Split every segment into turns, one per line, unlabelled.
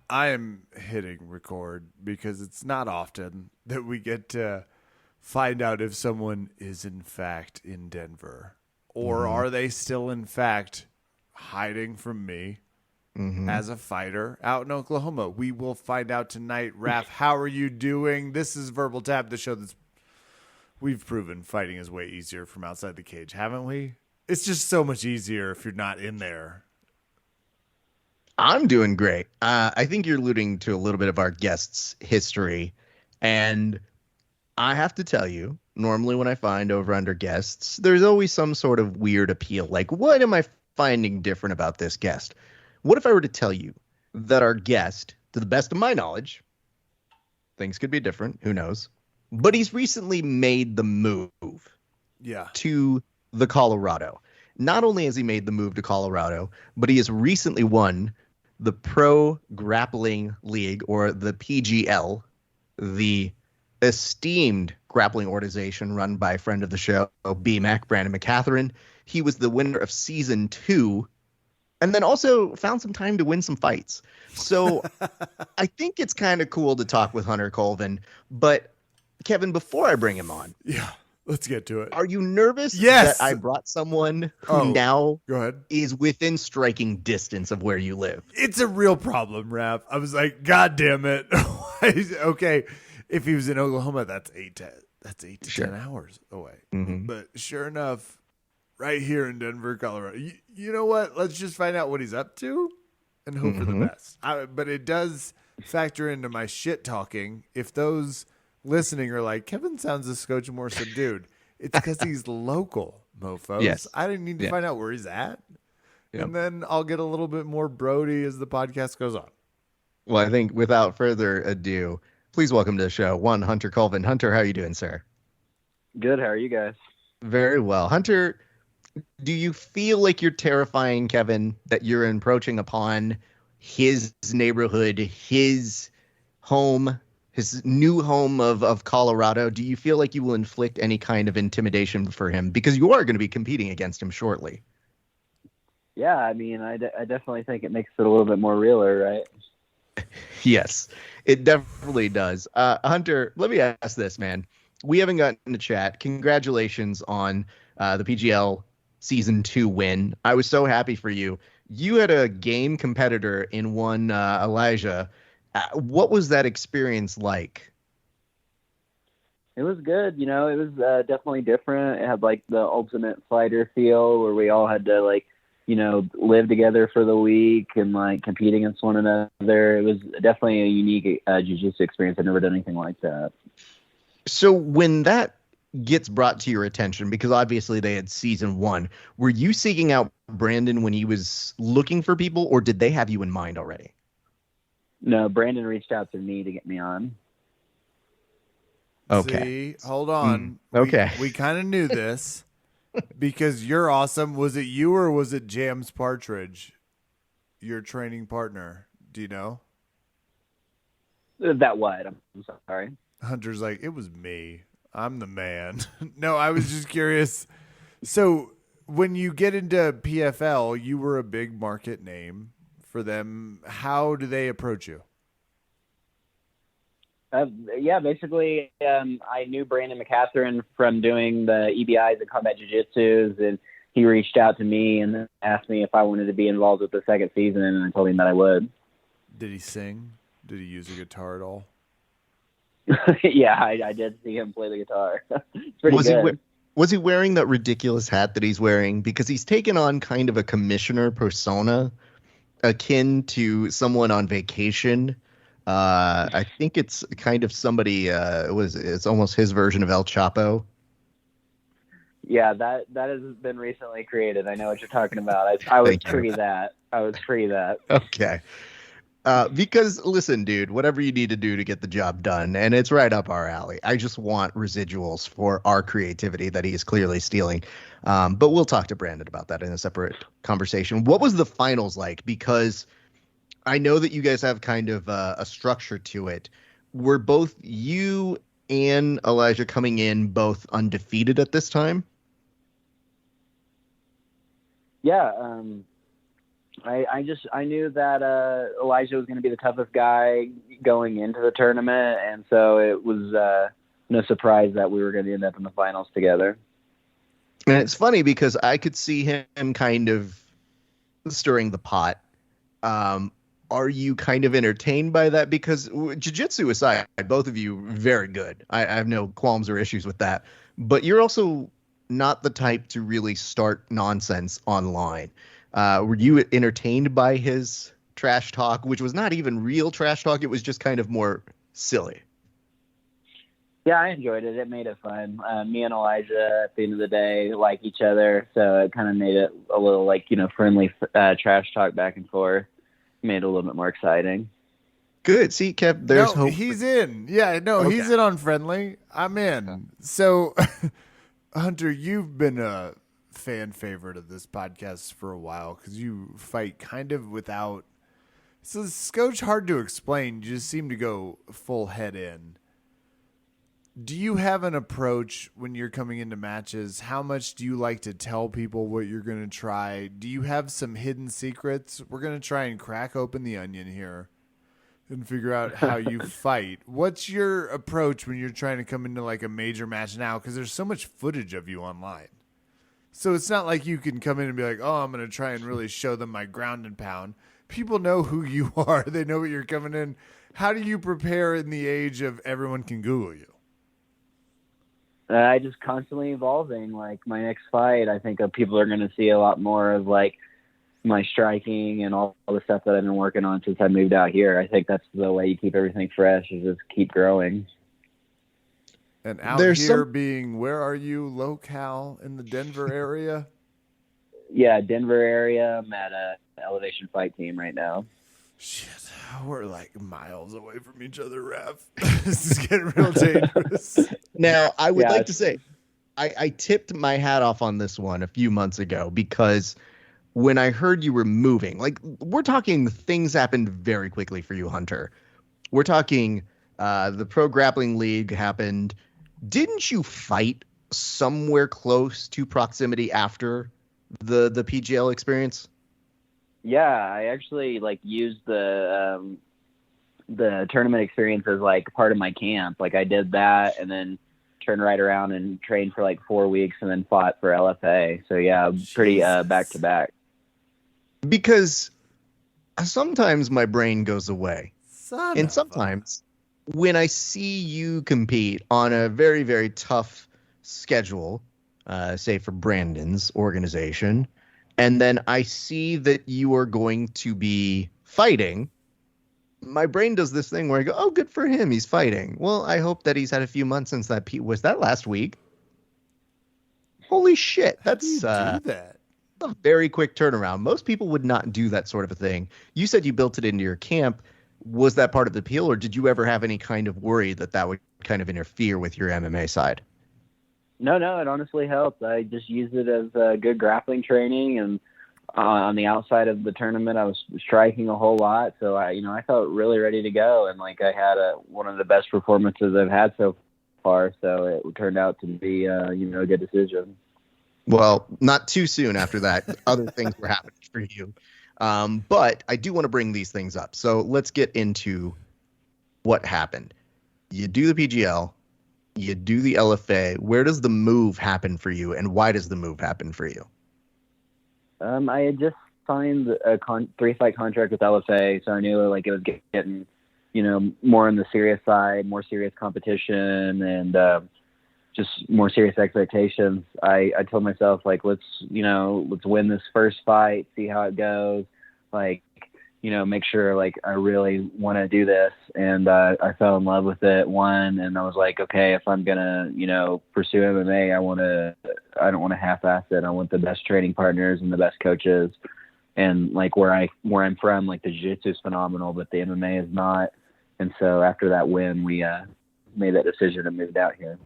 I am hitting record because it's not often that we get to find out if someone is in fact in Denver or
Mm-hmm.
are they still in fact hiding from me
Mm-hmm.
as a fighter out in Oklahoma. We will find out tonight. Raph, how are you doing? This is Verbal Tap, the show that's we've proven fighting is way easier from outside the cage, haven't we? It's just so much easier if you're not in there.
I'm doing great. I think you're alluding to a little bit of our guest's history. And I have to tell you, normally when I find over under guests, there's always some sort of weird appeal. Like, what am I finding different about this guest? What if I were to tell you that our guest, to the best of my knowledge, things could be different, who knows? But he's recently made the move
Yeah.
to the Colorado. Not only has he made the move to Colorado, but he has recently won the Pro Grappling League, or the PGL, the esteemed grappling organization run by a friend of the show, BMAC, Brandon McCatherine. He was the winner of season 2 and then also found some time to win some fights. So I think it's kind of cool to talk with Hunter Colvin. But Kevin, before I bring him on,
Yeah. Let's get to it.
are you nervous that
Yes.
I brought someone who
Oh,
now
go ahead.
is within striking distance of where you live?
It's a real problem, Raph. I was like, God damn it. Okay. If he was in Oklahoma, that's 8 to
Sure.
10 hours away.
Mm-hmm.
But sure enough, right here in Denver, Colorado. You know what? Let's just find out what he's up to and hope for the
Mm-hmm.
best. But it does factor into my shit talking. If those listening are like, Kevin sounds a scotch more subdued, it's because he's local, mofos.
Yes.
I didn't need to
Yeah.
find out where he's at.
Yep.
And then I'll get a little bit more Brody as the podcast goes on.
Well, I think without further ado, please welcome to the show one Hunter Colvin. Hunter, how are you doing, sir?
Good. How are you guys?
Very well. Hunter, do you feel like you're terrifying Kevin, that you're encroaching upon his neighborhood, his home, his new home of Colorado? Do you feel like you will inflict any kind of intimidation for him? Because you are going to be competing against him shortly.
Yeah, I mean, I definitely think it makes it a little bit more realer, right?
Yes, it definitely does. Hunter, let me ask this, man. We haven't gotten to chat. Congratulations on the PGL Season 2 win. I was so happy for you. You had a game competitor in one, Elijah. What was that experience like?
It was good. It was definitely different. It had like the ultimate fighter feel where we all had to live together for the week and like compete against one another. It was definitely a unique jiu-jitsu experience. I've never done anything like that.
So when that gets brought to your attention, because obviously they had season 1, were you seeking out Brandon when he was looking for people, or did they have you in mind already?
No, Brandon reached out to me to get me on.
Okay.
See, hold on.
Okay.
We kind of knew this because you're awesome. Was it you or was it Jams Partridge, your training partner? Do you know?
That what? I'm sorry.
Hunter's like, it was me. I'm the man. No, I was just curious. So when you get into PFL, you were a big market name for them. How do they approach you?
Yeah, basically, I knew Brandon McCatherine from doing the EBIs and combat jiu-jitsus, and he reached out to me and asked me if I wanted to be involved with the second season, and I told him that I would.
Did he sing? Did he use a guitar at all?
Yeah, I did see him play the guitar. It's pretty
Was
good.
was he wearing that ridiculous hat that he's wearing? Because he's taken on kind of a commissioner persona akin to someone on vacation. I think it's kind of somebody, it's almost his version of El Chapo.
Yeah, that has been recently created. I know what you're talking about. I was
Thank you.
pre that. I was pre that.
Okay. Because listen, dude, whatever you need to do to get the job done, and it's right up our alley. I just want residuals for our creativity that he is clearly stealing. But we'll talk to Brandon about that in a separate conversation. What was the finals like? Because I know that you guys have kind of a structure to it. Were both you and Elijah coming in both undefeated at this time?
Yeah, I knew that Elijah was going to be the toughest guy going into the tournament, and so it was no surprise that we were going to end up in the finals together.
And it's funny because I could see him kind of stirring the pot. Are you kind of entertained by that? Because jiu-jitsu aside, both of you very good. I have no qualms or issues with that. But you're also not the type to really start nonsense online. Were you entertained by his trash talk, which was not even real trash talk? It was just kind of more silly.
Yeah, I enjoyed it. It made it fun. Me and Elijah, at the end of the day, like each other, so it kind of made it a little like, friendly trash talk back and forth. Made it a little bit more exciting.
Good. See, Kev, there's
No,
hope.
he's in. Yeah, no,
Okay.
he's in on friendly. I'm in. So, Hunter, you've been a fan favorite of this podcast for a while because you fight kind of without. So, Scotch hard to explain. You just seem to go full head in. Do you have an approach when you're coming into matches? How much do you like to tell people what you're going to try? Do you have some hidden secrets? We're going to try and crack open the onion here and figure out how you fight. What's your approach when you're trying to come into like a major match now? Because there's so much footage of you online. So it's not like you can come in and be like, oh, I'm going to try and really show them my ground and pound. People know who you are. They know what you're coming in. How do you prepare in the age of everyone can Google you?
I just constantly evolving. Like my next fight, I think people are going to see a lot more of like my striking and all the stuff that I've been working on since I moved out here. I think that's the way you keep everything fresh, is just keep growing.
And out here being, where are you, locale in the Denver area?
Yeah, Denver area. I'm at a Elevation Fight Team right now.
Shit, we're like miles away from each other, Raph. This is getting real dangerous.
Now, I would like to say, I tipped my hat off on this one a few months ago because when I heard you were moving, like we're talking things happened very quickly for you, Hunter. We're talking the Pro Grappling League happened. Didn't you fight somewhere close to proximity after the PGL experience?
Yeah, I actually like used the tournament experience as like part of my camp. Like I did that and then turned right around and trained for like 4 weeks and then fought for LFA. So yeah, pretty back to back.
Because sometimes my brain goes away. And sometimes when I see you compete on a very, very tough schedule, say for Brandon's organization, and then I see that you are going to be fighting, my brain does this thing where I go, oh, good for him. He's fighting. Well, I hope that he's had a few months since that. Was that last week? Holy shit. That's
do that?
A very quick turnaround. Most people would not do that sort of a thing. You said you built it into your camp. Was that part of the appeal, or did you ever have any kind of worry that that would kind of interfere with your MMA side?
No, it honestly helped. I just used it as good grappling training, and on the outside of the tournament, I was striking a whole lot. So I felt really ready to go, and like I had one of the best performances I've had so far. So it turned out to be a good decision.
Well, not too soon after that. Other things were happening for you. But I do want to bring these things up. So let's get into what happened. You do the PGL. You do the LFA. Where does the move happen for you, and why does the move happen for you?
I had just signed a 3-fight contract with LFA, so I knew like it was getting, more on the serious side, more serious competition, and just more serious expectations. I told myself like, let's win this first fight, see how it goes, like, make sure like I really want to do this. And I fell in love with it, won, and I was like, okay, if I'm gonna, pursue MMA, I don't want to half-ass it. I want the best training partners and the best coaches. And like where I'm from, like the jiu-jitsu is phenomenal, but the MMA is not. And so after that win, we made that decision and moved out here.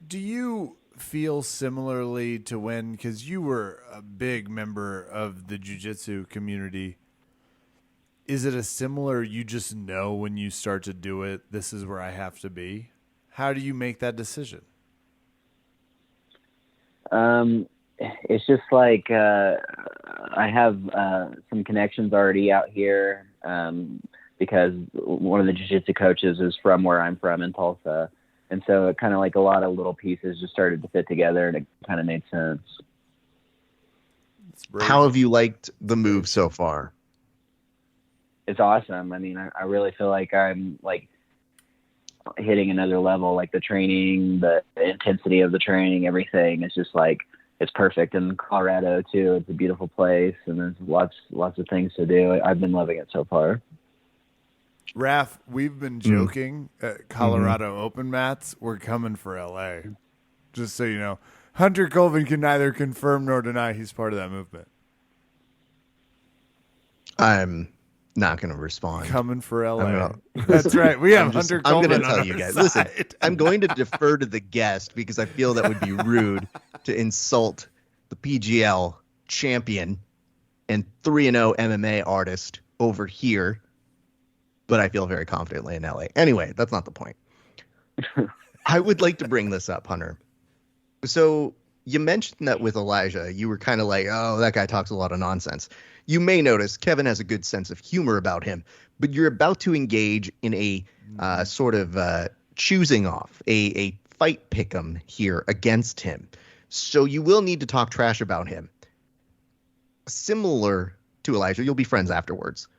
Do you feel similarly to when, because you were a big member of the jiu-jitsu community, is it a similar, you just know when you start to do it, this is where I have to be? How do you make that decision?
It's just like I have some connections already out here because one of the jiu-jitsu coaches is from where I'm from in Tulsa. And so it kind of like a lot of little pieces just started to fit together, and it kind of made sense.
How have you liked the move so far?
It's awesome. I mean, I really feel like I'm like hitting another level, like the training, the intensity of the training, everything. It's just like, it's perfect. In Colorado too, it's a beautiful place, and there's lots of things to do. I've been loving it so far.
Raph, we've been joking at Colorado Open mats. We're coming for LA. Just so you know, Hunter Colvin can neither confirm nor deny he's part of that movement.
I'm not going to respond.
Coming for LA. That's right. We have Hunter Colvin.
I'm going to tell you guys. Listen, I'm going to defer to the guest because I feel that would be rude to insult the PGL champion and 3-0 MMA artist over here. But I feel very confidently in LA. Anyway, that's not the point. I would like to bring this up, Hunter. So you mentioned that with Elijah, you were kind of like, oh, that guy talks a lot of nonsense. You may notice Kevin has a good sense of humor about him, but you're about to engage in a sort of choosing off, a fight pick'em here against him. So you will need to talk trash about him. Similar to Elijah, you'll be friends afterwards.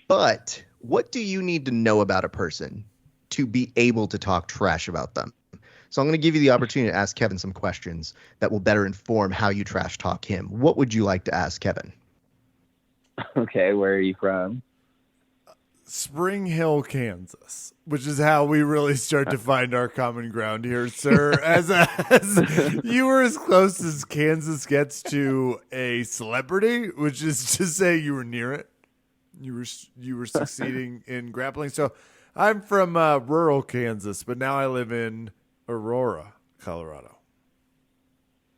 But what do you need to know about a person to be able to talk trash about them? So I'm going to give you the opportunity to ask Kevin some questions that will better inform how you trash talk him. What would you like to ask Kevin?
Okay, where are you from?
Spring Hill, Kansas, which is how we really start to find our common ground here, sir. As you were as close as Kansas gets to a celebrity, which is to say you were near it. You were succeeding in grappling. So I'm from rural Kansas, but now I live in Aurora, Colorado.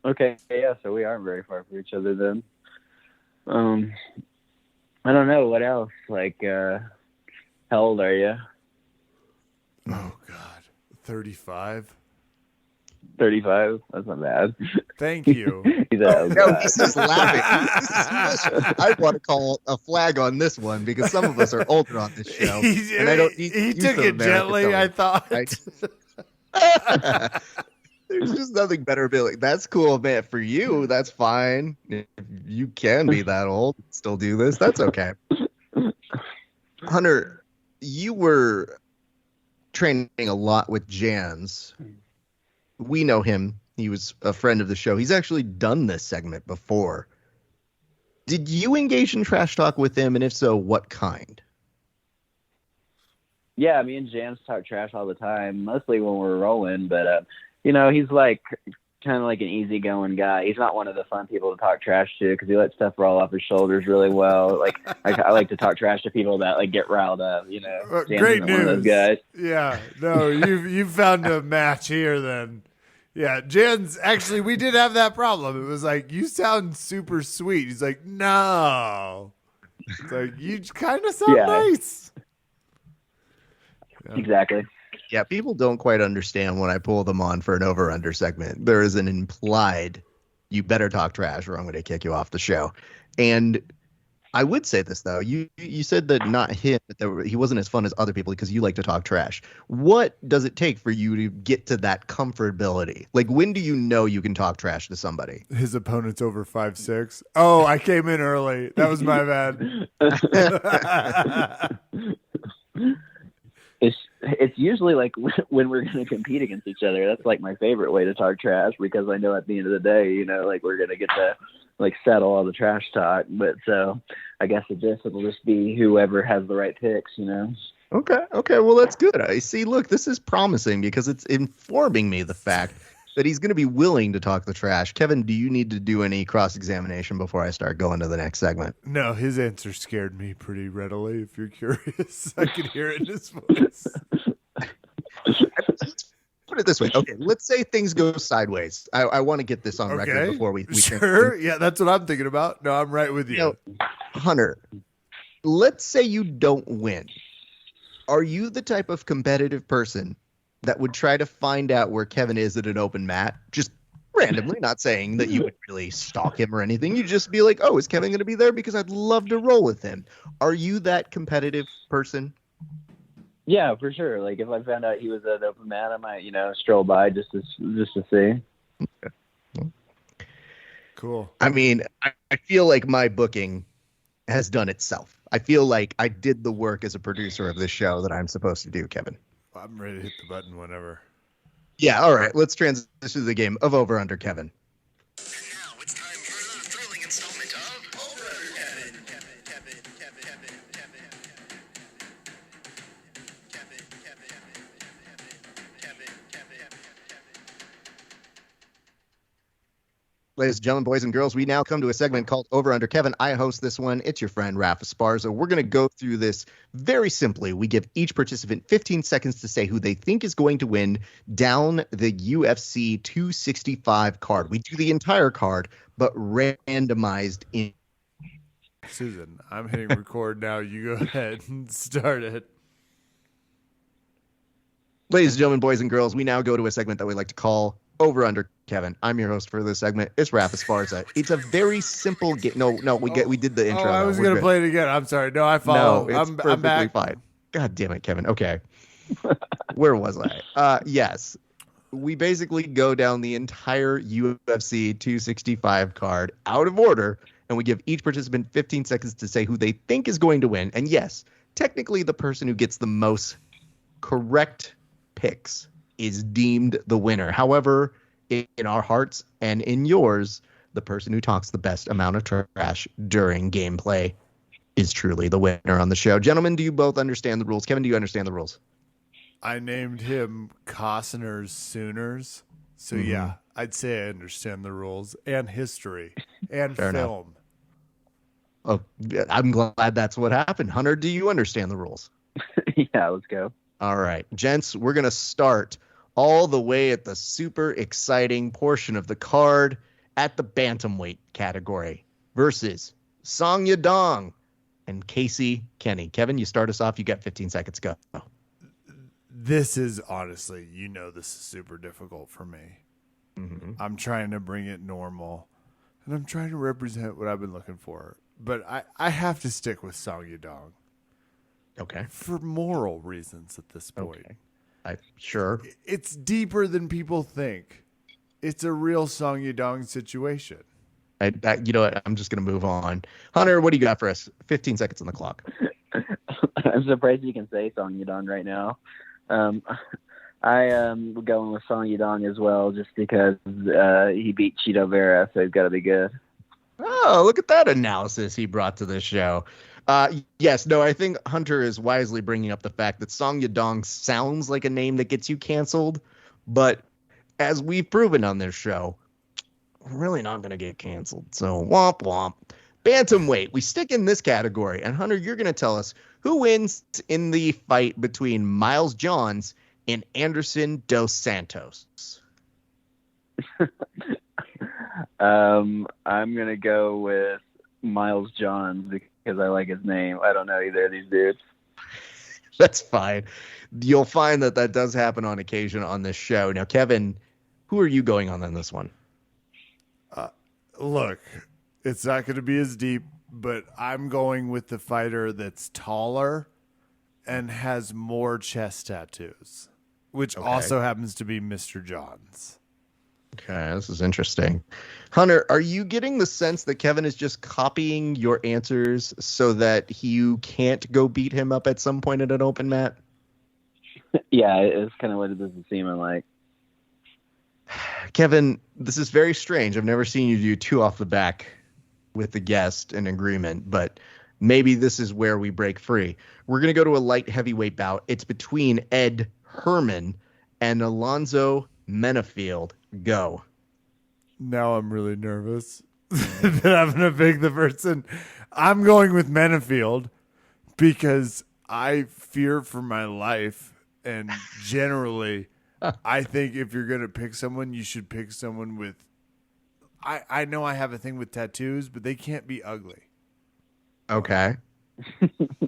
Okay, yeah, so we aren't very far from each other then. I don't know what else. Like, how old are you?
Oh God, 35.
35. That's not bad.
Thank you.
No, he's just laughing. I want to call a flag on this one because some of us are older on this show. And I don't.
He took it gently, I thought.
Right? There's just nothing better. Be like, that's cool, man. For you, that's fine. If you can be that old, still do this. That's okay. Hunter, you were training a lot with Jans. We know him. He was a friend of the show. He's actually done this segment before. Did you engage in trash talk with him? And if so, what kind?
Yeah, me and Jans talk trash all the time, mostly when we're rolling. But, he's like kind of like an easygoing guy. He's not one of the fun people to talk trash to because he lets stuff roll off his shoulders really well. Like I like to talk trash to people that like get riled up. Jans
Great
isn't
news.
one of those guys.
Yeah, no, you've found a match here then. Yeah, Jans, actually, we did have that problem. It was like, you sound super sweet. He's like, no. It's like, you kind of sound nice.
Yeah. Exactly.
Yeah, people don't quite understand when I pull them on for an over-under segment. There is an implied, you better talk trash or I'm going to kick you off the show. And I would say this, though. You said that not him, that he wasn't as fun as other people because you like to talk trash. What does it take for you to get to that comfortability? Like, when do you know you can talk trash to somebody?
His opponent's over 5'6". Oh, I came in early. That was my bad.
It's usually like when we're going to compete against each other. That's like my favorite way to talk trash because I know at the end of the day, like we're going to get to like settle all the trash talk. But so I guess it'll just be whoever has the right picks,
Okay. Well, that's good. I see. Look, this is promising because it's informing me the fact that he's going to be willing to talk the trash. Kevin, do you need to do any cross-examination before I start going to the next segment?
No, his answer scared me pretty readily, if you're curious. I could hear it in his voice.
Put it this way. Okay, let's say things go sideways. I want to get this on record before we
Sure. Yeah, that's what I'm thinking about. No, I'm right with you.
Hunter, let's say you don't win. Are you the type of competitive person that would try to find out where Kevin is at an open mat? Just randomly, not saying that you would really stalk him or anything. You just be like, oh, is Kevin going to be there? Because I'd love to roll with him. Are you that competitive person?
Yeah, for sure. Like if I found out he was at open mat, I might, stroll by just to see.
Cool.
I mean, I feel like my booking has done itself. I feel like I did the work as a producer of this show that I'm supposed to do, Kevin.
I'm ready to hit the button whenever.
Yeah, all right. Let's transition to the game of Over Under, Kevin.
And now it's time for another thrilling installment of Over Kevin.
Ladies and gentlemen, boys and girls, we now come to a segment called Over Under Kevin. I host this one. It's your friend, Raph Esparza. We're going to go through this very simply. We give each participant 15 seconds to say who they think is going to win down the UFC 265 card. We do the entire card, but randomized in.
Susan, I'm hitting record now. You go ahead and start it.
Ladies and gentlemen, boys and girls, we now go to a segment that we like to call Over Under Kevin. I'm your host for this segment. It's Raph Esparza. It's a very simple game. No, we did the intro.
I was going to play it again. I'm sorry. No, I follow.
No, it's
I'm
perfectly
back.
fine. God damn it, Kevin. Okay. Where was I? Yes. We basically go down the entire UFC 265 card out of order, and we give each participant 15 seconds to say who they think is going to win. And yes, technically the person who gets the most correct picks is deemed the winner. However, in our hearts and in yours, the person who talks the best amount of trash during gameplay is truly the winner on the show. Gentlemen, do you both understand the rules? Kevin, do you understand the rules?
I named him Costner's Sooners. So yeah, I'd say I understand the rules and history and
Fair
film.
Oh, I'm glad that's what happened. Hunter, do you understand the rules?
Yeah, let's go.
All right, gents, we're going to start all the way at the super exciting portion of the card at the bantamweight category versus Song Yadong and Casey Kenny. Kevin, you start us off. You got 15 seconds. Go.
This is honestly, this is super difficult for me.
Mm-hmm.
I'm trying to bring it normal, and I'm trying to represent what I've been looking for. But I have to stick with Song Yadong.
Okay.
For moral reasons at this point.
Okay. Sure.
It's deeper than people think. It's a real Song Yadong situation.
You know what? I'm just going to move on. Hunter, what do you got for us? 15 seconds on the clock.
I'm surprised you can say Song Yadong right now. I am going with Song Yadong as well, just because he beat Cheeto Vera, so he's got to be good.
Oh, look at that analysis he brought to this show. Yes, no, I think Hunter is wisely bringing up the fact that Song Yadong sounds like a name that gets you canceled, but as we've proven on this show, we're really not going to get canceled. So womp womp. Bantamweight, we stick in this category, and Hunter, you're going to tell us who wins in the fight between Miles Johns and Anderson Dos Santos.
I'm going to go with Miles Johns because I like his name. I don't know either of these dudes.
That's fine. You'll find that does happen on occasion on this show. Now, Kevin, who are you going on this one?
Look, it's not going to be as deep, but I'm going with the fighter that's taller and has more chest tattoos, which also happens to be Mr. Johns.
Okay, this is interesting. Hunter, are you getting the sense that Kevin is just copying your answers so that you can't go beat him up at some point at an open mat?
Yeah, it's kind of what it doesn't seem like.
Kevin, this is very strange. I've never seen you do two off the back with the guest in agreement, but maybe this is where we break free. We're going to go to a light heavyweight bout. It's between Ed Herman and Alonzo Menafield. Go.
Now I'm really nervous that I'm going to pick the person. I'm going with Menafield because I fear for my life, and generally I think if you're going to pick someone, you should pick someone with I know I have a thing with tattoos, but they can't be ugly.
Okay.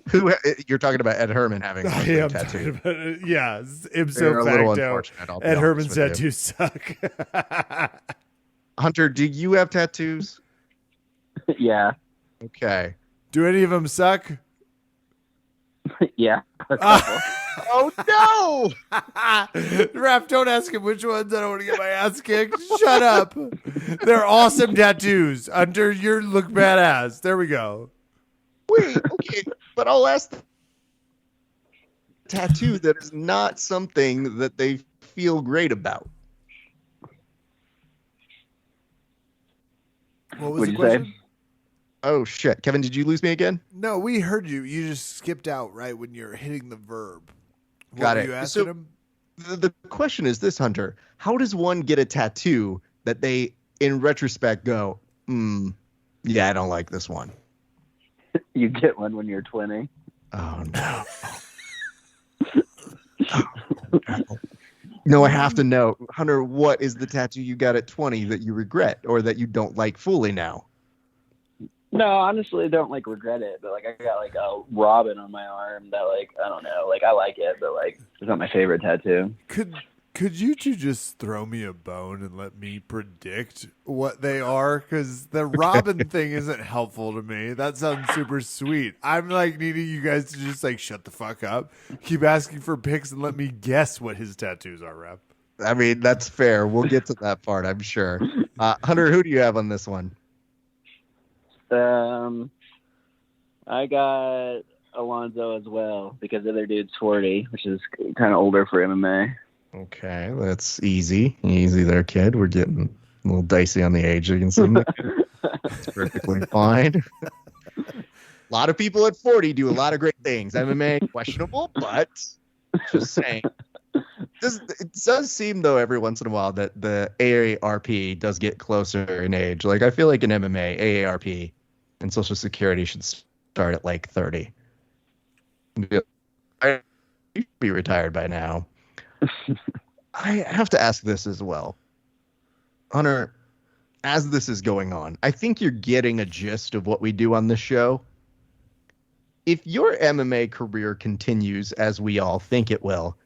Who you're talking about Ed Herman having a tattoo?
Yeah, ipso facto. Ed Herman's tattoos suck.
Hunter, do you have tattoos?
Yeah.
Okay.
Do any of them suck?
Yeah.
Oh no!
Raph, don't ask him which ones. I don't want to get my ass kicked. Shut up. They're awesome tattoos. Hunter, you look badass. There we go.
Wait, okay, but I'll ask the tattoo that is not something that they feel great about.
What was
What'd
the
you
question?
say?
Oh shit, Kevin, did you lose me again?
No, we heard you. You just skipped out right when you're hitting the verb. What
Got
were
it.
you asking
So-
him?
The question is this, Hunter: how does one get a tattoo that they, in retrospect, go, yeah, I don't like this one?
You get one when you're 20.
Oh no. No, I have to know, Hunter. What is the tattoo you got at 20 that you regret or that you don't like fully now?
No, honestly, I don't like regret it, but like I got like a robin on my arm that like I don't know, like I like it, but like it's not my favorite tattoo.
Could you two just throw me a bone and let me predict what they are? Because the Robin thing isn't helpful to me. That sounds super sweet. I'm like needing you guys to just like shut the fuck up, keep asking for pics, and let me guess what his tattoos are, Rep.
I mean, that's fair. We'll get to that part, I'm sure. Hunter, who do you have on this one?
I got Alonzo as well because the other dude's 40, which is kind of older for MMA.
Okay, that's easy. Easy there, kid. We're getting a little dicey on the age against him. It's perfectly fine. A lot of people at 40 do a lot of great things. MMA, questionable, but just saying. It does seem, though, every once in a while that the AARP does get closer in age. Like, I feel like in MMA, AARP and Social Security should start at, like, 30. I should be retired by now. I have to ask this as well. Hunter, as this is going on, I think you're getting a gist of what we do on this show. If your MMA career continues as we all think it will,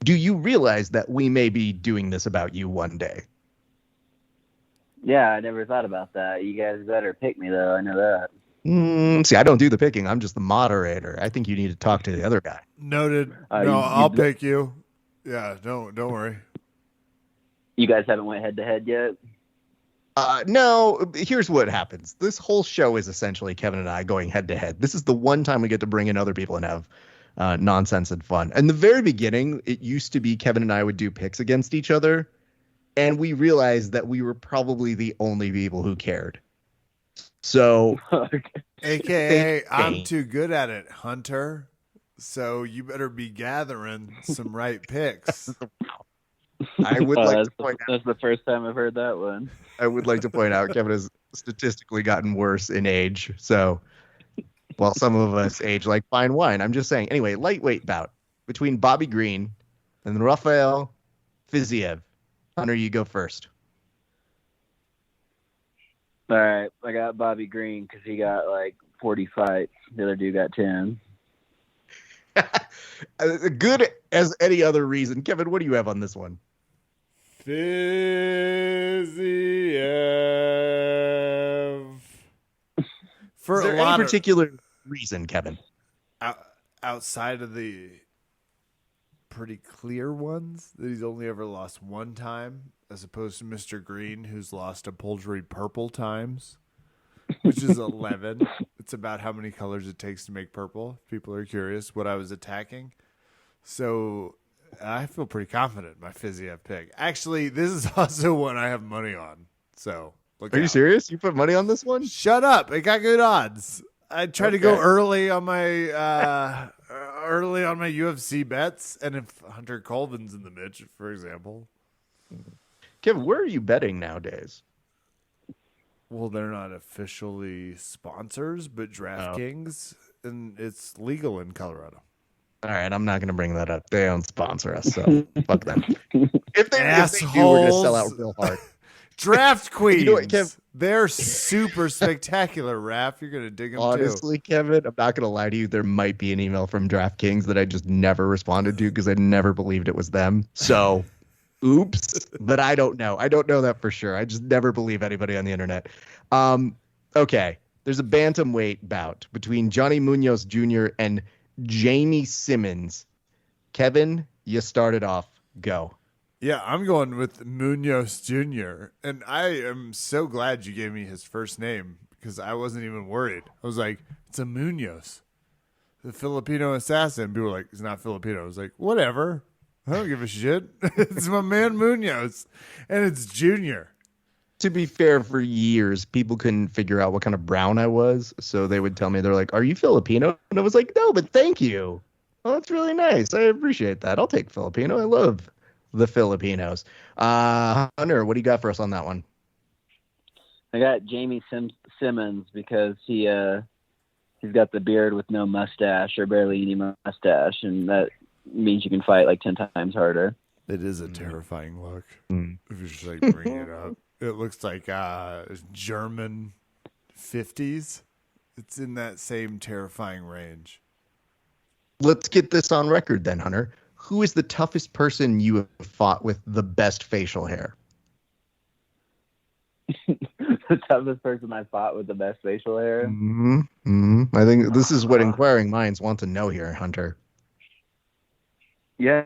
do you realize that we may be doing this about you one day?
Yeah, I never thought about that. You guys better pick me though. I know that.
See, I don't do the picking. I'm just the moderator. I think you need to talk to the other guy.
Noted.
You-
No, I'll
you-
pick you. Yeah, don't worry.
You guys haven't went head to head yet.
No, here's what happens. This whole show is essentially Kevin and I going head to head. This is the one time we get to bring in other people and have nonsense and fun. In the very beginning, it used to be Kevin and I would do picks against each other, and we realized that we were probably the only people who cared. So,
AKA, I'm too good at it, Hunter. So you better be gathering some right picks.
I would like to point out.
That's the first time I've heard that one.
I would like to point out Kevin has statistically gotten worse in age. So while some of us age like fine wine, I'm just saying. Anyway, lightweight bout between Bobby Green and Rafael Fiziev. Hunter, you go first.
All right, I got Bobby Green because he got like 40 fights. The other dude got 10.
Good as any other reason. Kevin, what do you have on this one?
Fiziev. For
Is there
a lot
any particular reason, Kevin?
outside of the pretty clear ones that he's only ever lost one time, as opposed to Mr. Green, who's lost a poultry purple times, which is 11. It's about how many colors it takes to make purple. If people are curious what I was attacking. So I feel pretty confident in my Fiziev pick. Actually, this is also one I have money on. So look
Are you
out.
serious? You put money on this one?
Shut up. It got good odds. I tried to go
Okay.
early on my UFC bets, and if Hunter Colvin's in the Mitch, for example,
Kevin, where are you betting nowadays?
well, they're not officially sponsors, but DraftKings, and it's legal in Colorado.
All right, I'm not going to bring that up. They don't sponsor us, so fuck them. If they do, we're going to
Assholes.
sell out real hard.
Draft Queens.
You know what, Kev?
They're super spectacular, Raph. You're going to dig them too.
Honestly, Kevin, I'm not going to lie to you. There might be an email from DraftKings that I just never responded to because I never believed it was them. So Oops, but I don't know. I don't know that for sure. I just never believe anybody on the internet. Okay, there's a bantamweight bout between Johnny Munoz Jr. and Jamie Simmons. Kevin, you started off. Go.
Yeah, I'm going with Munoz Jr. And I am so glad you gave me his first name because I wasn't even worried. I was like, it's a Munoz, the Filipino assassin. People were like, he's not Filipino. I was like, whatever. I don't give a shit. It's my man Munoz. And it's Junior.
To be fair, for years, people couldn't figure out what kind of brown I was. So they would tell me, they're like, are you Filipino? And I was like, no, but thank you. Well, that's really nice. I appreciate that. I'll take Filipino. I love the Filipinos. Hunter, what do you got for us on that one?
I got Jamie Simmons because he's got the beard with no mustache or barely any mustache, and that means you can fight like 10 times harder.
It is a terrifying look. If you just like bring it up. It looks like German 50s. It's in that same terrifying range.
Let's get this on record then, Hunter. Who is the toughest person you have fought with the best facial hair?
The toughest person I fought with the best facial hair?
I think this is what inquiring minds want to know here, Hunter.
Yeah,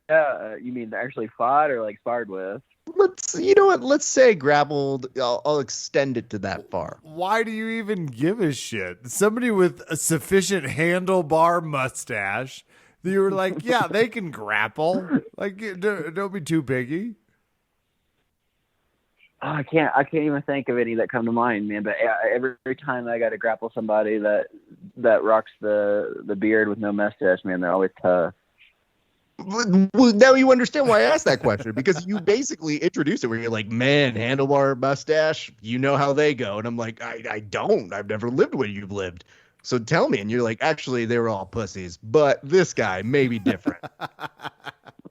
you mean actually fought or like sparred with?
Let's say grappled. I'll extend it to that far.
Why do you even give a shit? Somebody with a sufficient handlebar mustache that you were like, yeah, they can grapple. Like, don't be too picky.
Oh, I can't even think of any that come to mind, man. But every time I got to grapple somebody that rocks the beard with no mustache, man, they're always tough.
Well, now you understand why I asked that question, because you basically introduced it where you're like, man, handlebar mustache, you know how they go. And I'm like, I don't. I've never lived where you've lived. So tell me. And you're like, actually, they were all pussies. But this guy may be different.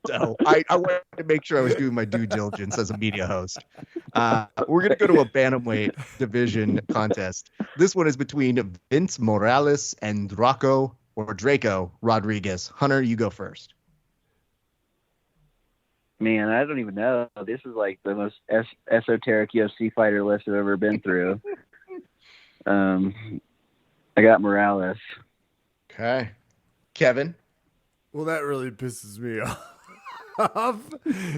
So I wanted to make sure I was doing my due diligence as a media host. We're going to go to a bantamweight division contest. This one is between Vince Morales and Draco Rodriguez. Hunter, you go first.
Man, I don't even know. This is like the most esoteric UFC fighter list I've ever been through. I got Morales.
Okay. Kevin?
Well, that really pisses me off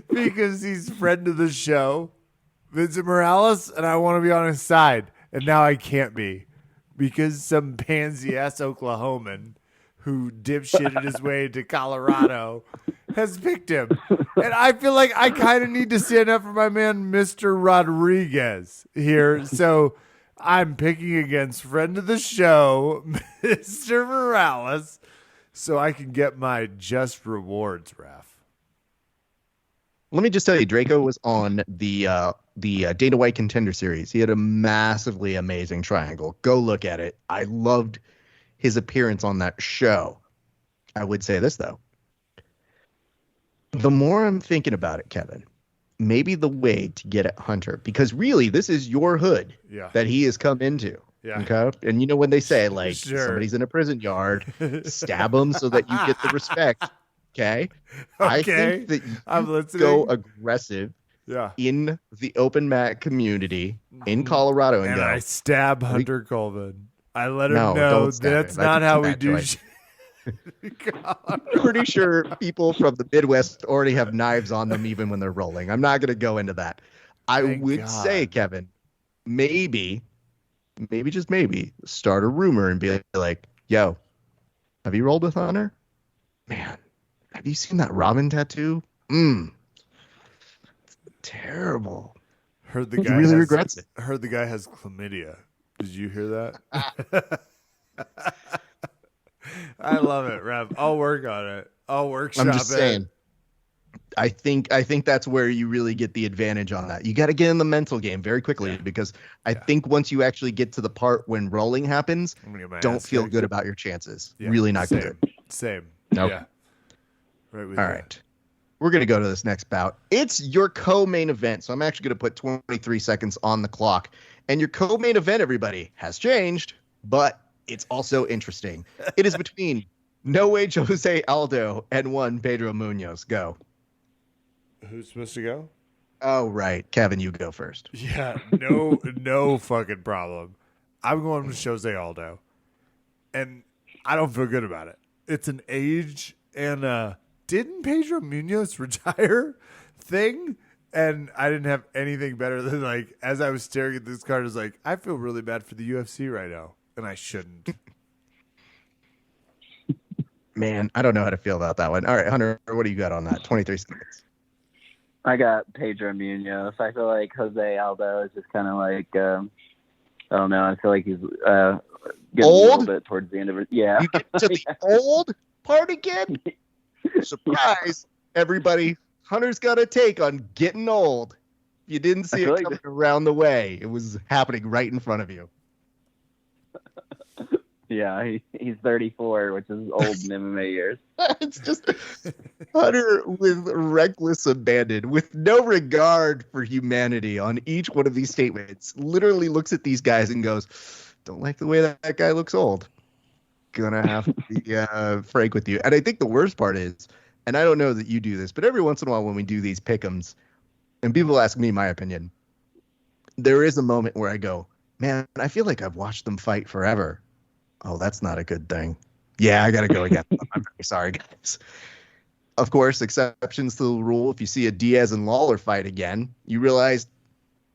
because he's friend of the show, Vincent Morales, and I want to be on his side. And now I can't be because some pansy-ass Oklahoman who dipshitted his way to Colorado has picked him. And I feel like I kind of need to stand up for my man, Mr. Rodriguez here. So I'm picking against friend of the show, Mr. Morales, so I can get my just rewards, Raph.
Let me just tell you, Draco was on the Dana White Contender Series. He had a massively amazing triangle. Go look at it. I loved his appearance on that show. I would say this, though. The more I'm thinking about it, Kevin, maybe the way to get at Hunter, because really this is your hood that he has come into.
Yeah.
Okay. And you know when they say, like,
Sure.
somebody's in a prison yard, stab them so that you get the respect. Okay. I think that
I'm
you
listening.
go aggressive
Yeah.
in the open mat community in Colorado and
And
go,
I stab Hunter Colvin. I let him
No,
know
don't stab
that's
him. I
not
can
how
do
we
that
do
to it.
shit.
I'm pretty sure people from the Midwest already have knives on them even when they're rolling. I'm not going to go into that. I
Thank
would
God.
say, Kevin, maybe, just maybe, start a rumor and be like, yo, have you rolled with Hunter? Man, have you seen that Robin tattoo? Terrible.
Heard the
He
guy
really
has,
regrets it.
Heard the guy has chlamydia. Did you hear that? I love it, Rev. I'll work on it. I'll workshop it.
I'm just saying. I think that's where you really get the advantage on that. You got to get in the mental game very quickly because I think once you actually get to the part when rolling happens,
I'm gonna get my
don't
ass
feel
kicked.
good about your chances.
Yeah,
Really not
same,
good.
Same.
Nope.
Yeah. Right with
All
you.
right. We're going to go to this next bout. It's your co-main event. So I'm actually going to put 23 seconds on the clock. And your co-main event, everybody, has changed, but it's also interesting. It is between No Way Jose Aldo and one Pedro Munoz. Go.
Who's supposed to go?
Oh, right. Kevin, you go first.
Yeah, no fucking problem. I'm going with Jose Aldo, and I don't feel good about it. It's an age and didn't Pedro Munoz retire thing, and I didn't have anything better than like as I was staring at this card, I was like, I feel really bad for the UFC right now, and I shouldn't.
Man, I don't know how to feel about that one. All right, Hunter, what do you got on that? 23 seconds.
I got Pedro Munoz. I feel like Jose Aldo is just kind of like, I don't know. I feel like he's getting
Old?
a little bit towards the end of it. Yeah.
You get to the old part again? Surprise, everybody. Hunter's got a take on getting old. You didn't see
I
it
feel like
coming around the way. It was happening right in front of you.
Yeah, he's 34, which is old in MMA years.
It's just Hunter with reckless abandon, with no regard for humanity on each one of these statements, literally looks at these guys and goes, don't like the way that guy looks old. Gonna have to be frank with you. And I think the worst part is, and I don't know that you do this, but every once in a while when we do these pick'ems and people ask me my opinion, there is a moment where I go, man, I feel like I've watched them fight forever. Oh, that's not a good thing. Yeah, I got to go again. I'm very sorry, guys. Of course, exceptions to the rule. If you see a Diaz and Lawler fight again, you realize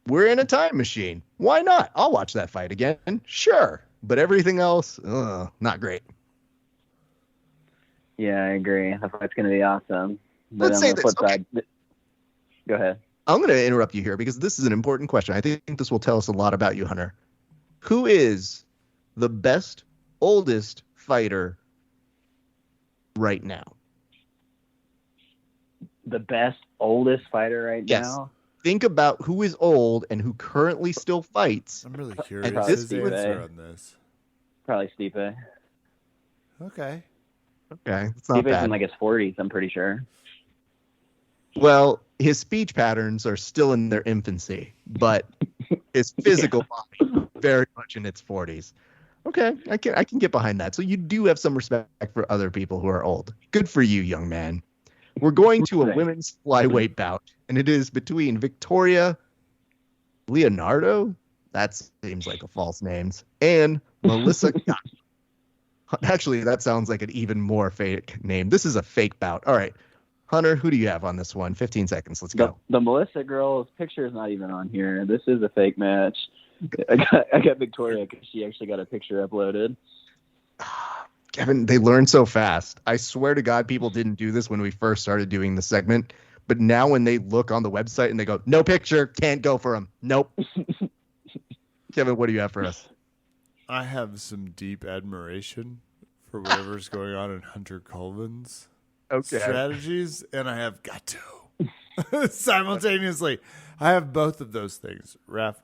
we're in a time machine. Why not? I'll watch that fight again. Sure. But everything else, not great.
Yeah, I agree. I thought it's going to be awesome. But
Let's
on
say
the
this.
flip side, go ahead.
I'm going to interrupt you here because this is an important question. I think this will tell us a lot about you, Hunter. Who is the best, oldest fighter right now?
The best, oldest fighter right
Yes.
now?
Think about who is old and who currently still fights.
I'm really curious
At
his
this
point-
answer on this.
Probably Stipe.
Okay.
Okay, it's not
Stipe's
bad.
in like his 40s, I'm pretty sure.
Well, his speech patterns are still in their infancy, but his physical body very much in its 40s. Okay, I can get behind that. So you do have some respect for other people who are old. Good for you, young man. We're going to a women's flyweight bout, and it is between Victoria Leonardo, that seems like a false name, and Melissa Gott. Actually, that sounds like an even more fake name. This is a fake bout. All right, Hunter, who do you have on this one? 15 seconds. Let's go.
The Melissa girl's picture is not even on here. This is a fake match. I got Victoria because she actually got a picture uploaded.
Kevin, they learn so fast. I swear to God, people didn't do this when we first started doing the segment. But now when they look on the website and they go, no picture, can't go for him. Nope. Kevin, what do you have for us?
I have some deep admiration for whatever's going on in Hunter Colvin's strategies, and I have Gatto simultaneously. I have both of those things, Raph.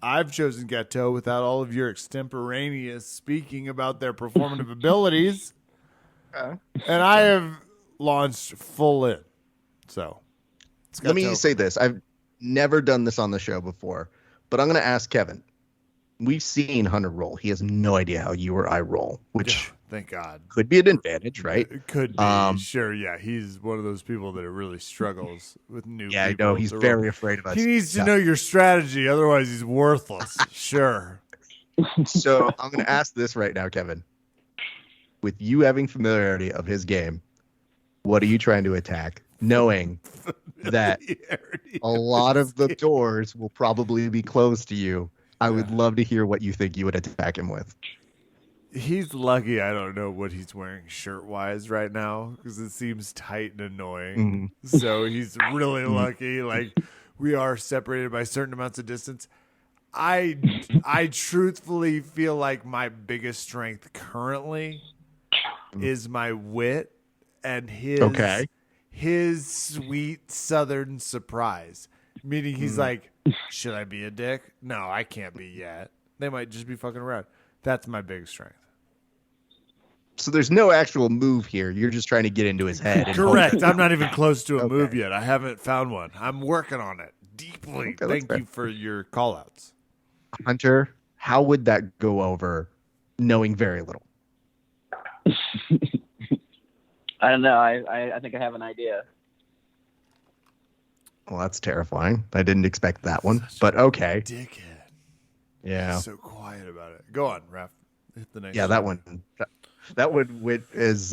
I've chosen Gatto without all of your extemporaneous speaking about their performative abilities, and I have launched full in. So it's
Let me
Gatto.
say this. I've never done this on the show before, but I'm going to ask Kevin. We've seen Hunter roll. He has no idea how you or I roll, which
Thank God.
could be an advantage, right?
It could be. Sure, yeah. He's one of those people that really struggles with new
Yeah, I
people.
know. He's
to
very
roll.
afraid of us.
He needs to know your strategy, otherwise he's worthless. Sure.
So I'm going to ask this right now, Kevin. With you having familiarity of his game, what are you trying to attack? Knowing that a lot of the doors will probably be closed to you. I would love to hear what you think you would attack him with.
He's lucky I don't know what he's wearing shirt-wise right now because it seems tight and annoying. So he's really lucky. Like, we are separated by certain amounts of distance. I truthfully feel like my biggest strength currently is my wit and his sweet southern surprise. Meaning he's like, should I be a dick? No, I can't be yet. They might just be fucking around. That's my big strength.
So there's no actual move here. You're just trying to get into his head. And
Correct. I'm not even close to a move yet. I haven't found one. I'm working on it deeply.
Okay,
Thank you for your call-outs.
Hunter, how would that go over knowing very little?
I don't know. I think I have an idea.
Well, that's terrifying. I didn't expect that one, but okay.
Dickhead.
Yeah.
So quiet about it. Go on, Raph. Hit the next.
Yeah, that one. That one went as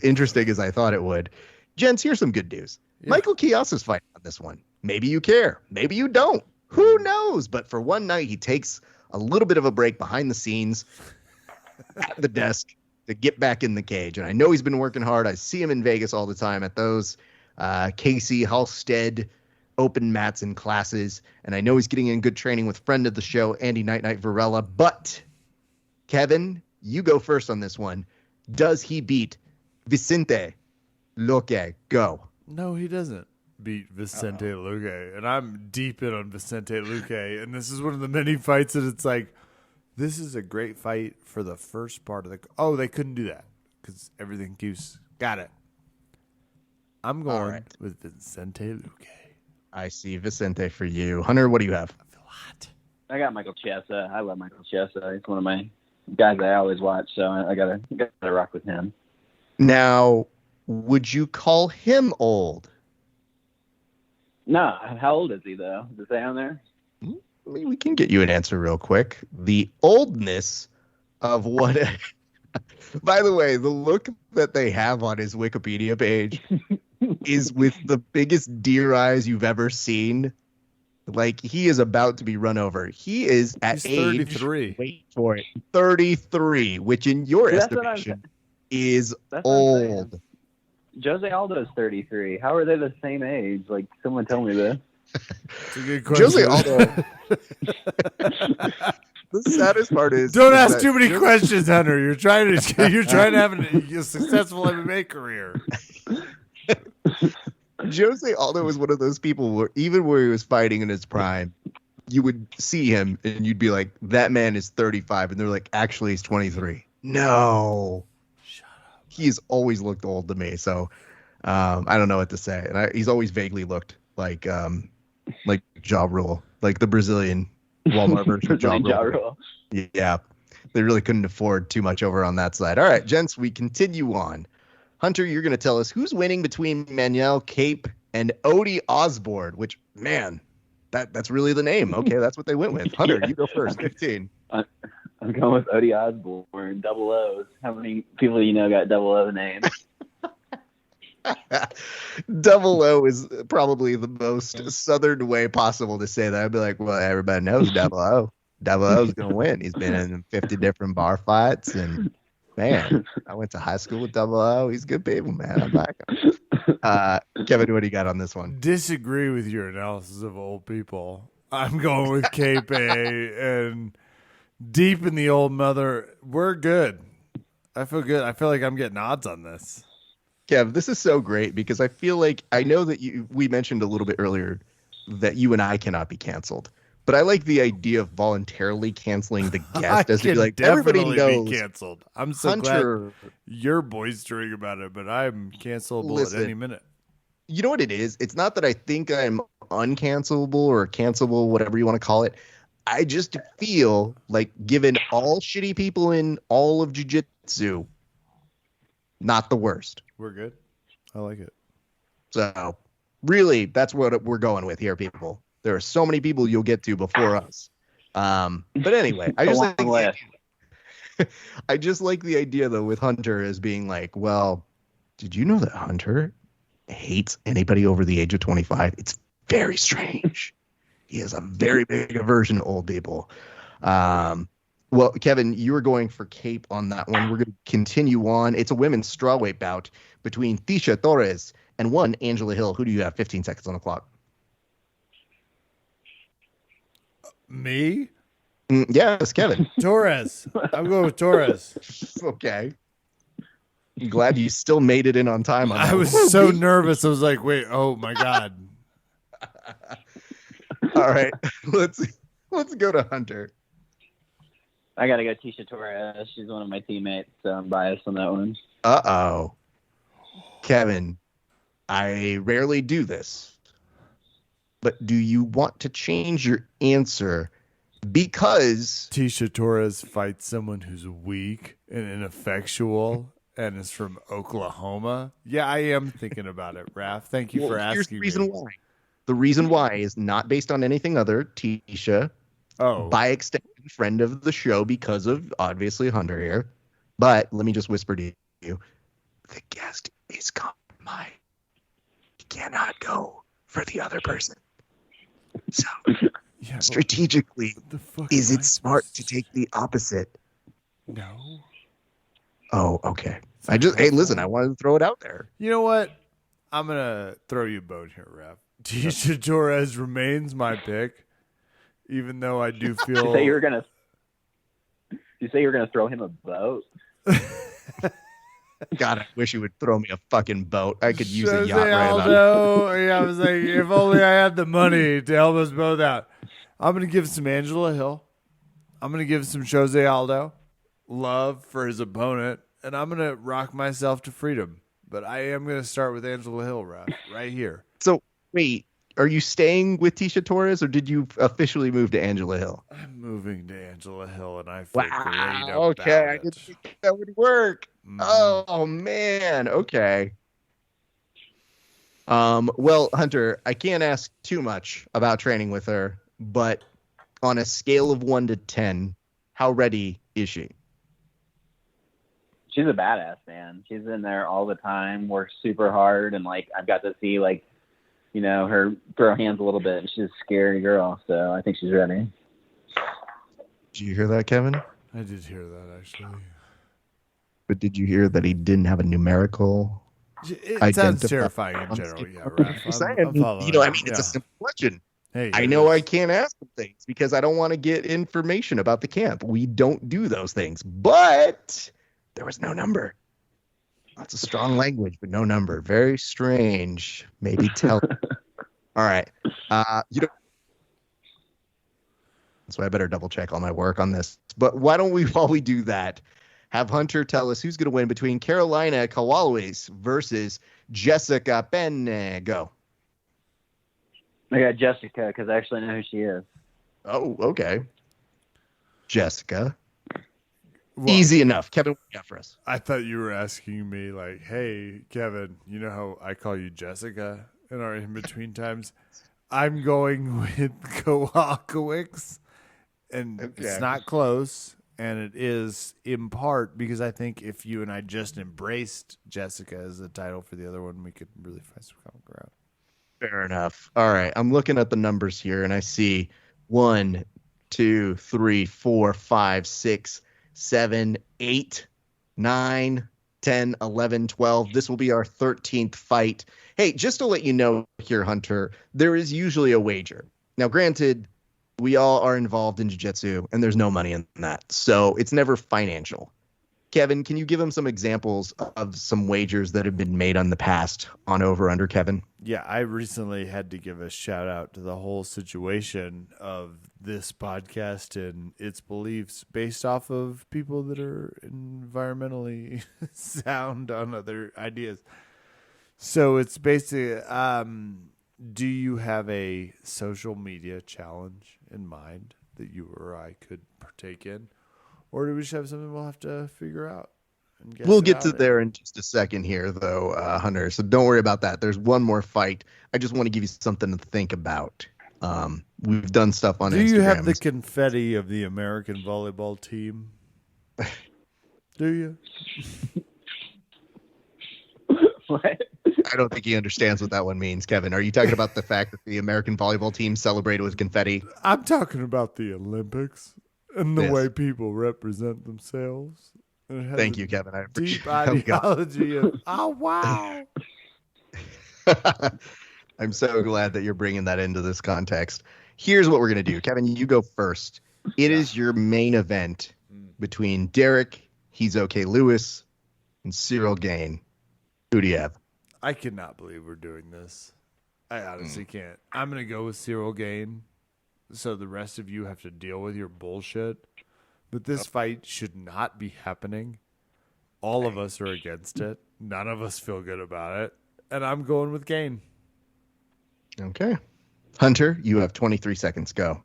interesting as I thought it would. Gents, here's some good news.
Yeah.
Michael Chios is fighting on this one. Maybe you care. Maybe you don't. Who knows? But for one night, he takes a little bit of a break behind the scenes at the desk to get back in the cage. And I know he's been working hard. I see him in Vegas all the time at those Casey Halstead open mats and classes. And I know he's getting in good training with friend of the show, Andy Night Varela. But, Kevin, you go first on this one. Does he beat Vicente Luque? Go.
No, he doesn't beat Vicente Luque. And I'm deep in on Vicente Luque. And this is one of the many fights that it's like, this is a great fight for the first part of the... Oh, they couldn't do that because everything keeps... Got it. I'm going with Vicente Luque.
I see Vicente for you. Hunter, what do you have?
I feel hot.
I got Michael Chiesa. I love Michael Chiesa. He's one of my guys I always watch, so I gotta rock with him.
Now, would you call him old?
No, how old is he though? Does it say on there?
I mean, we can get you an answer real quick. The oldness of what... By the way, the look that they have on his Wikipedia page is with the biggest deer eyes you've ever seen. Like, he is about to be run over. He is at
He's 33.
age, wait for it, 33, which in your
That's what I'm
estimation is
That's what I'm saying.
old.
Jose Aldo's 33. How are they the same age? Like, someone tell me this.
It's a good question.
Jose Aldo. The saddest part is...
Don't
is
ask
that
too many questions, Hunter. You're trying to have a successful MMA career.
Jose Aldo was one of those people where even where he was fighting in his prime, you would see him and you'd be like, that man is 35. And they're like, actually, he's 23. No.
Shut up.
He's always looked old to me. So I don't know what to say. And he's always vaguely looked like Ja Rule, like the Brazilian Walmart version of Ja Rule. Yeah. They really couldn't afford too much over on that side. All right, gents, we continue on. Hunter, you're going to tell us who's winning between Manuel Cape and Odie Osborne, which, man, that's really the name. Okay, that's what they went with. Hunter, you go first. 15.
I'm going with Odie Osborne, double O's. How many people do you know got double O names?
Double O is probably the most southern way possible to say that. I'd be like, well, everybody knows Double O. Double O's going to win. He's been in 50 different bar fights, and man, I went to high school with Double O. He's good people, man. I'm back. Kevin, what do you got on this one?
Disagree with your analysis of old people. I'm going with Cape and deep in the old mother. We're good. I feel good. I feel like I'm getting odds on this.
Kev, this is so great because I feel like I know that we mentioned a little bit earlier that you and I cannot be canceled. But I like the idea of voluntarily canceling the guest as to be like, everybody knows.
Be canceled. I'm so
Hunter,
glad you're boistering about it, but I'm cancelable at any minute.
You know what it is? It's not that I think I'm uncancelable or cancelable, whatever you want to call it. I just feel like given all shitty people in all of jiu-jitsu, not the worst.
We're good. I like it.
So really, that's what we're going with here, people. There are so many people you'll get to before us. But anyway, I just like the idea, though, with Hunter as being like, well, did you know that Hunter hates anybody over the age of 25? It's very strange. He has a very big aversion to old people. Well, Kevin, you were going for Cape on that one. We're going to continue on. It's a women's strawweight bout between Tisha Torres and one Angela Hill. Who do you have? 15 seconds on the clock.
Me?
Yes, Kevin.
Torres. I'm going with Torres.
Okay. I'm glad you still made it in on time.
I was so nervous. I was like, wait, oh my God.
All right. Let's go to Hunter.
I got to go Tisha Torres. She's one of my teammates, so I'm biased on that one.
Uh-oh. Kevin, I rarely do this, but do you want to change your answer because
Tisha Torres fights someone who's weak and ineffectual and is from Oklahoma? Yeah, I am thinking about it, Raph. Thank you for asking
here's the reason
me.
why. The reason why is not based on anything other. Tisha, by extension, friend of the show because of obviously Hunter here. But let me just whisper to you: the guest is compromised. He cannot go for the other person. So strategically, is it smart to take the opposite?
No.
Oh, okay. Hey, listen, I wanted to throw it out there.
You know what? I'm gonna throw you a bone here, Raph. Tisha Torres remains my pick, even though I do feel.
You say you were gonna throw him a boat?
God, I wish you would throw me a fucking boat. I could use a
Jose
yacht right about
Aldo. Yeah, I was like, if only I had the money to help us both out. I'm gonna give some Angela Hill. I'm gonna give some Jose Aldo love for his opponent, and I'm gonna rock myself to freedom. But I am gonna start with Angela Hill, right here.
So wait, are you staying with Tisha Torres, or did you officially move to Angela Hill?
I'm moving to Angela Hill, and I feel great about
okay, I
it.
didn't think that would work. Oh man, okay. Well, Hunter, I can't ask too much about training with her, but on a scale of 1 to 10, how ready is she?
She's a badass, man. She's in there all the time, works super hard, and like I've got to see her throw hands a little bit. She's a scary girl, so I think she's ready.
Did you hear that, Kevin?
I did hear that, actually.
But did you hear that he didn't have a numerical?
It sounds terrifying in general. Yeah, Raph. I'm following.
It's a simple question.
Hey,
I know I can't ask them things because I don't want to get information about the camp. We don't do those things. But there was no number. That's a strong language, but no number. Very strange. Maybe tell. All right. So I better double check all my work on this. But why don't we, while we do that, have Hunter tell us who's going to win between Carolina Kowalowis versus Jessica Penne. Go.
I got Jessica because I actually know who she is.
Oh, okay. Jessica. Well, easy enough. Kevin, what you got for us?
I thought you were asking me like, hey, Kevin, you know how I call you Jessica in our in-between times? I'm going with Kowalkiewicz, and it's not close, and it is in part because I think if you and I just embraced Jessica as the title for the other one, we could really find some common ground.
Fair enough. All right. I'm looking at the numbers here, and I see 1, 2, 3, 4, 5, 6, 7, 8, 9, 10, 11, 12. This will be our 13th fight. Hey, just to let you know here, Hunter, there is usually a wager. Now, granted, we all are involved in jiu-jitsu, and there's no money in that. So it's never financial. Kevin, can you give him some examples of some wagers that have been made on the past on over-under, Kevin?
Yeah, I recently had to give a shout out to the whole situation of this podcast and its beliefs based off of people that are environmentally sound on other ideas. So it's basically, do you have a social media challenge in mind that you or I could partake in? Or do we just have something we'll have to figure out?
We'll get to there in just a second here, though, Hunter. So don't worry about that. There's one more fight. I just want to give you something to think about. We've done stuff on Instagram.
Do you have the confetti of the American volleyball team? Do you?
What?
I don't think he understands what that one means, Kevin. Are you talking about the fact that the American volleyball team celebrated with confetti?
I'm talking about the Olympics and the way people represent themselves.
Thank you, Kevin. I appreciate
deep ideology of, oh, wow.
I'm so glad that you're bringing that into this context. Here's what we're going to do. Kevin, you go first. It is your main event between Derek, He's Okay Lewis, and Cyril Gain. Who do you have?
I cannot believe we're doing this. I honestly can't. I'm going to go with Cyril Gain. So the rest of you have to deal with your bullshit. But this fight should not be happening. All of us are against it. None of us feel good about it. And I'm going with Gain.
Okay. Hunter, you have 23 seconds. Go.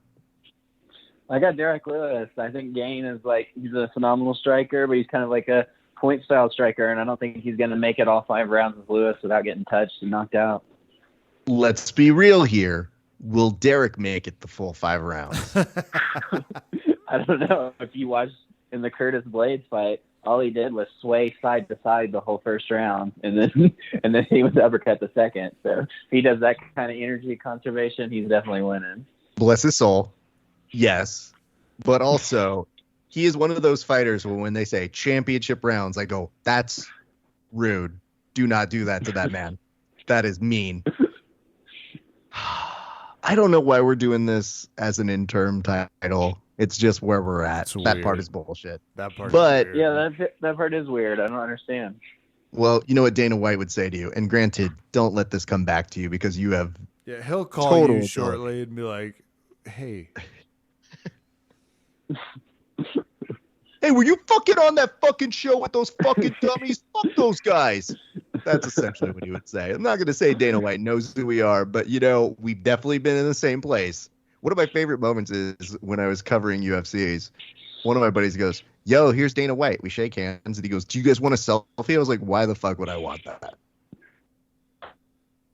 I got Derek Lewis. I think Gain is he's a phenomenal striker, but he's kind of like a point style striker, and I don't think he's going to make it all 5 rounds with Lewis without getting touched and knocked out.
let's be real here. Will Derek make it the full 5 rounds?
I don't know if you watched in the Curtis Blades fight. All he did was sway side to side the whole first round, and then he was uppercut the second. So if he does that kind of energy conservation, he's definitely winning.
Bless his soul. Yes. But also, he is one of those fighters when they say championship rounds, I go, that's rude. Do not do that to that man. That is mean. I don't know why we're doing this as an interim title. It's just where we're at.
It's
that
weird.
part is bullshit.
That part
But
is weird.
Yeah, that part is weird. I don't understand.
Well, you know what Dana White would say to you. And granted, don't let this come back to you because you have
Yeah, he'll call
total
you shortly and be like, hey.
Hey, were you fucking on that fucking show with those fucking dummies? Fuck those guys. That's essentially what he would say. I'm not going to say Dana White knows who we are, but, we've definitely been in the same place. One of my favorite moments is when I was covering UFCs. One of my buddies goes, yo, here's Dana White. We shake hands, and he goes, do you guys want a selfie? I was like, why the fuck would I want that?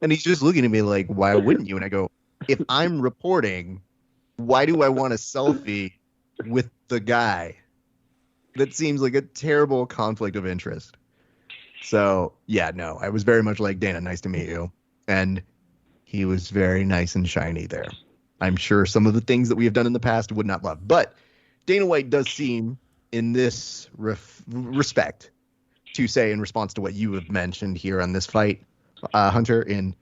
And he's just looking at me like, why wouldn't you? And I go, if I'm reporting, why do I want a selfie with the guy? That seems like a terrible conflict of interest. So, yeah, no, I was very much like, Dana, nice to meet you. And he was very nice and shiny there. I'm sure some of the things that we have done in the past would not love. But Dana White does seem, in this respect, to say in response to what you have mentioned here on this fight, Hunter, in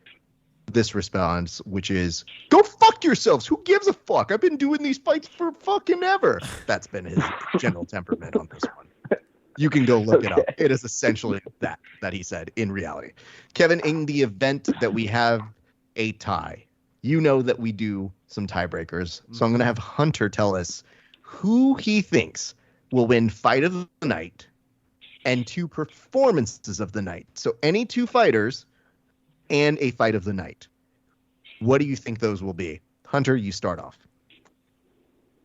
this response, which is, go fuck yourselves. Who gives a fuck? I've been doing these fights for fucking ever. That's been his general temperament on this one. You can go look it up. It is essentially that he said in reality. Kevin, in the event that we have a tie, you know that we do some tiebreakers. So I'm going to have Hunter tell us who he thinks will win fight of the night and 2 performances of the night. So any 2 fighters and a fight of the night. What do you think those will be? Hunter, you start off.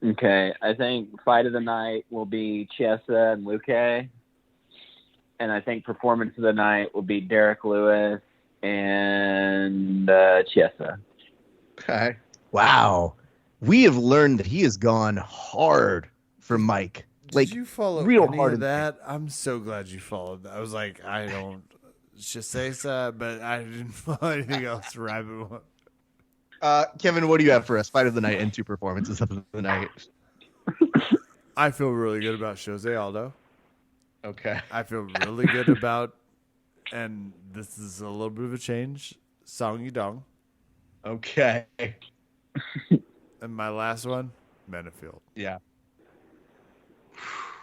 Okay, I think fight of the night will be Chiesa and Luque. And I think performance of the night will be Derek Lewis and Chiesa.
Okay. Wow. We have learned that he has gone hard for Mike. Like,
Did you follow
real
any
hard
of that? I'm so glad you followed that. I was like, I don't Chiesa, but I didn't follow anything else. Rabbit one.
Kevin, what do you have for us? Fight of the night and 2 performances of the night.
I feel really good about Jose Aldo.
Okay.
I feel really good about, and this is a little bit of a change, Song Yudong.
Okay.
And my last one, Menafield.
Yeah.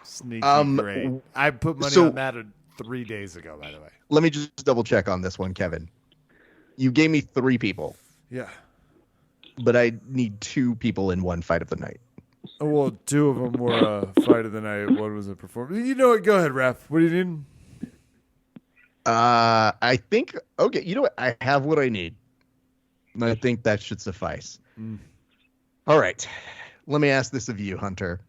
Sneaky great.
w-
I put money
so-
on that 3 days ago, by the way.
Let me just double check on this one, Kevin. You gave me 3 people,
Yeah.
but I need 2 people in one fight of the night.
Oh, well, 2 of them were a fight of the night. One was a performance. You know what? Go ahead, Ref. What do you need?
I think, okay, you know what? I have what I need. I think that should suffice. All right. Let me ask this of you, Hunter.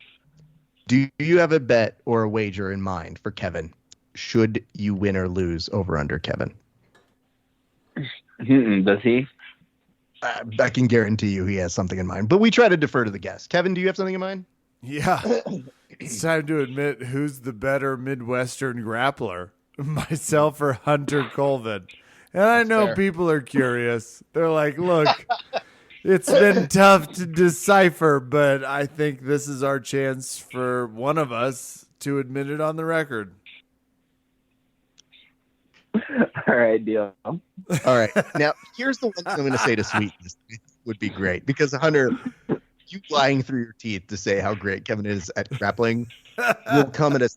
Do you have a bet or a wager in mind for Kevin? Should you win or lose over under Kevin?
Does he?
I can guarantee you he has something in mind, but we try to defer to the guest. Kevin, do you have something in mind?
Yeah. It's time to admit who's the better Midwestern grappler, myself or Hunter Colvin. And I know
fair.
people are curious. They're like, look, it's been tough to decipher, but I think this is our chance for one of us to admit it on the record.
All right, deal.
All right. Now, here's the one thing I'm going to say to sweetness. It would be great because, Hunter, you lying through your teeth to say how great Kevin is at grappling will come at a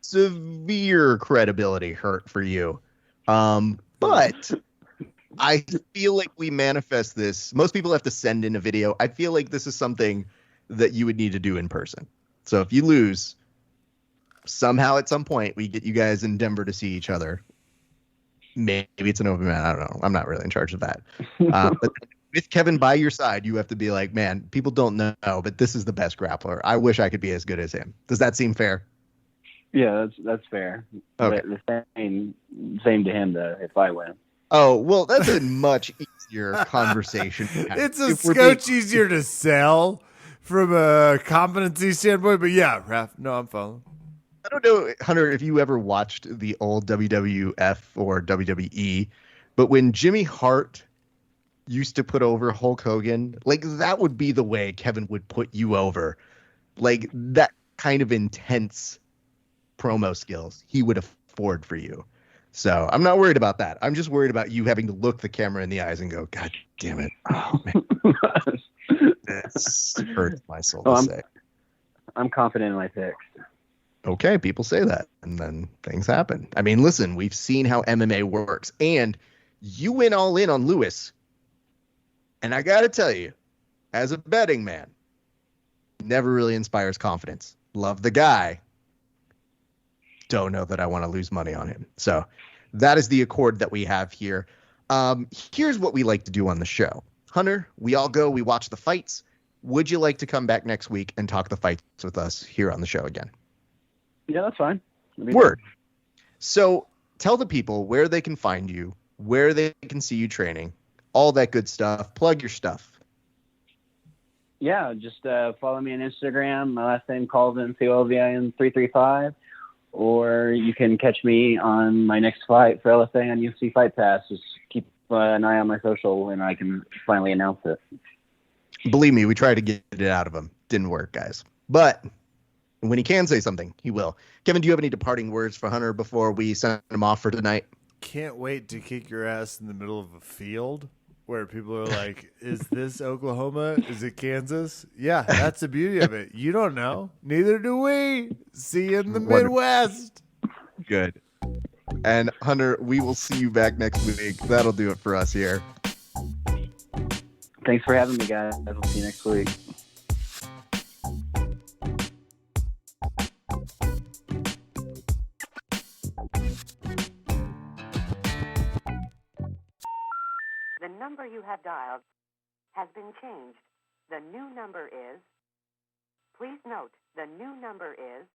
severe credibility hurt for you. But I feel like we manifest this. Most people have to send in a video. I feel like this is something that you would need to do in person. So if you lose, somehow at some point we get you guys in Denver to see each other. Maybe it's an open man. I don't know. I'm not really in charge of that. But with Kevin by your side, you have to be like, man, people don't know, but this is the best grappler. I wish I could be as good as him. Does that seem fair?
Yeah, that's fair.
Okay.
But the same to him though. If I win,
Oh, well, that's a much easier conversation.
It's a
If we're being-
scotch easier to sell from a competency standpoint, but yeah, Raph, no, I'm following.
I don't know, Hunter, if you ever watched the old WWF or WWE, but when Jimmy Hart used to put over Hulk Hogan, like that would be the way Kevin would put you over. Like that kind of intense promo skills he would afford for you. So I'm not worried about that. I'm just worried about you having to look the camera in the eyes and go, God damn it. Oh, man. This hurts my soul to say.
I'm confident in my picks.
Okay, people say that, and then things happen. I mean, listen, we've seen how MMA works, and you went all in on Lewis. And I got to tell you, as a betting man, never really inspires confidence. Love the guy. Don't know that I want to lose money on him. So that is the accord that we have here. Here's what we like to do on the show. Hunter, we all go, we watch the fights. Would you like to come back next week and talk the fights with us here on the show again?
Yeah, that's fine.
Word. So tell the people where they can find you, where they can see you training, all that good stuff. Plug your stuff.
Yeah, just follow me on Instagram. My last name, Colvin, COLVIN335. Or you can catch me on my next fight for LFA on UFC Fight Pass. Just keep an eye on my social, and I can finally announce it.
Believe me, we tried to get it out of him. Didn't work, guys. But when he can say something, he will. Kevin, do you have any departing words for Hunter before we send him off for tonight?
Can't wait to kick your ass in the middle of a field where people are like, is this Oklahoma? Is it Kansas? Yeah, that's the beauty of it. You don't know. Neither do we. See you in the Midwest.
Good. And Hunter, we will see you back next week. That'll do it for us here.
Thanks for having me, guys. I'll see you next week.
The number you have dialed has been changed. The new number is... Please note, the new number is